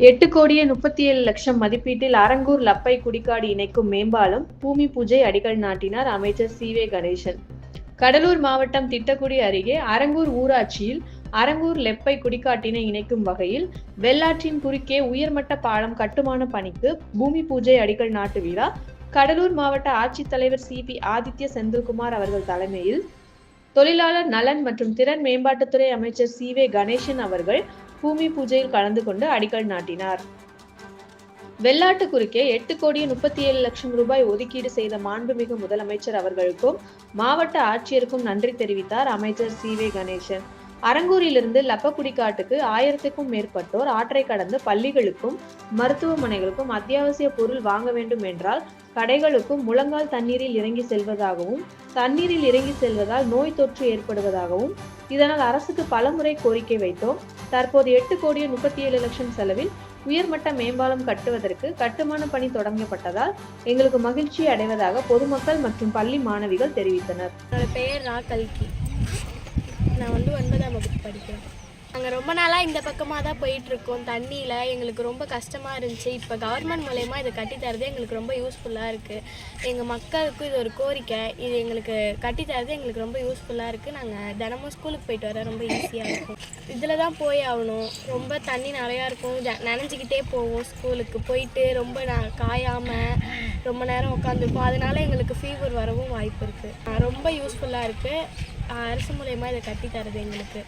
8,37,00,000 மதிப்பீட்டில் அரங்கூர் லப்பை குடிக்காடு இணைக்கும் மேம்பாலம் பூமி பூஜை அடிக்கல் நாட்டினார் அமைச்சர் சி.வே. கணேசன். கடலூர் மாவட்டம் திட்டக்குடி அருகே அரங்கூர் ஊராட்சியில் அரங்கூர் லெப்பை குடிக்காட்டினை இணைக்கும் வகையில் வெள்ளாற்றின் குறுக்கே உயர்மட்ட பாலம் கட்டுமான பணிக்கு பூமி பூஜை அடிக்கல் நாட்டு விழா கடலூர் மாவட்ட ஆட்சித்தலைவர் சி.பி. ஆதித்ய செந்தில்குமார் அவர்கள் தலைமையில் தொழிலாளர் நலன் மற்றும் திறன் மேம்பாட்டுத்துறை அமைச்சர் சி.வே. கணேசன் அவர்கள் பூமி பூஜையில் கலந்து கொண்டு அடிக்கல் நாட்டினார். வெள்ளாட்டு குறுக்கே 8,37,00,000 ரூபாய் ஒதுக்கீடு செய்த மாண்புமிகு முதலமைச்சர் அவர்களுக்கும் மாவட்ட ஆட்சியருக்கும் நன்றி தெரிவித்தார் அமைச்சர் சி.வே. கணேசன். அரங்கூரிலிருந்து லப்பக்குடிக்காட்டுக்கு 1000க்கும் மேற்பட்டோர் ஆற்றை கடந்து பள்ளிகளுக்கும் மருத்துவமனைகளுக்கும் அத்தியாவசிய பொருள் வாங்க வேண்டும் என்றால் கடைகளுக்கும் முழங்கால் தண்ணீரில் இறங்கி செல்வதாகவும் தண்ணீரில் இறங்கி செல்வதால் நோய் தொற்று ஏற்படுவதாகவும் இதனால் அரசுக்கு பலமுறை கோரிக்கை வைத்தோம். தற்போது 8,37,00,000 செலவில் உயர்மட்ட மேம்பாலம் கட்டுவதற்கு கட்டுமான பணி தொடங்கப்பட்டதால் எங்களுக்கு மகிழ்ச்சி அடைவதாக பொதுமக்கள் மற்றும் பள்ளி மாணவிகள் தெரிவித்தனர். என்னோட பெயர் கல்கி. நான் 9ஆம் வகுப்பு படிக்கிறேன். நாங்கள் ரொம்ப நாளாக இந்த பக்கமாக தான் போயிட்டுருக்கோம். தண்ணியில் எங்களுக்கு ரொம்ப கஷ்டமாக இருந்துச்சு. இப்போ கவர்மெண்ட் மூலயமா இதை கட்டித்தரது எங்களுக்கு ரொம்ப யூஸ்ஃபுல்லாக இருக்குது. எங்கள் மக்களுக்கும் இது ஒரு கோரிக்கை. இது எங்களுக்கு கட்டித்தரது எங்களுக்கு ரொம்ப யூஸ்ஃபுல்லாக இருக்குது. நாங்கள் தினமும் ஸ்கூலுக்கு போயிட்டு வர ரொம்ப ஈஸியாக இருக்கும். இதில் தான் போய் ஆகணும். ரொம்ப தண்ணி நிறையா இருக்கும். நனைஞ்சிக்கிட்டே போவோம். ஸ்கூலுக்கு போயிட்டு ரொம்ப காயாமல் ரொம்ப நேரம் உட்காந்துருப்போம். அதனால் எங்களுக்கு ஃபீவர் வரவும் வாய்ப்பு இருக்குது. ரொம்ப யூஸ்ஃபுல்லாக இருக்குது. அரசு மூலயமா இதை கட்டித்தரது எங்களுக்கு